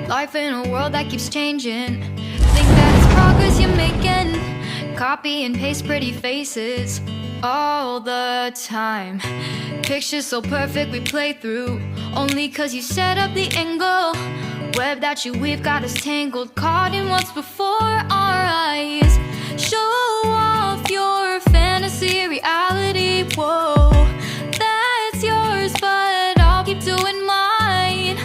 Life in a world that keeps changing. Think that it's progress you're making. Copy and paste pretty faces all the time. Pictures so perfect we play through, only cause you set up the angle. Web that you weave got us tangled, caught in what's before our eyes. Show off your fantasy reality, whoa, that's yours, but I'll keep doing mine.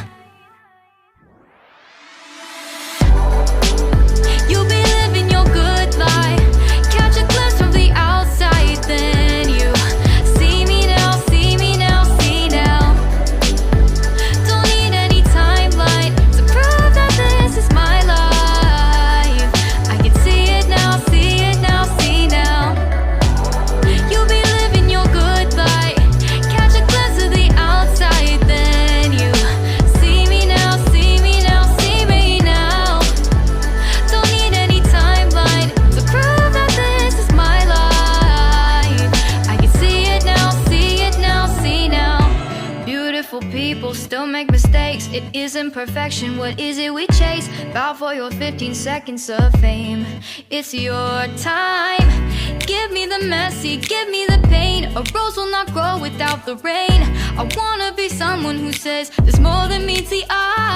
You'll be living your good life, catch a glimpse from the outside, then you see me now, see me now, see now. Don't need any timeline to prove that this is my life. I can see it now, see it now, see now. You'll be living your good life, catch a glimpse of the outside, then you see me now, see me now, see me now. Don't need any timeline to prove that this is my life. I can see it now, see it now, see now. Beautiful people still make mistakes. It isn't perfection, what is it we chase? Bow for your 15 seconds of fame. It's your time. Give me the messy, give me the pain. A rose will not grow without the rain. I wanna be someone who says there's more than meets the eye.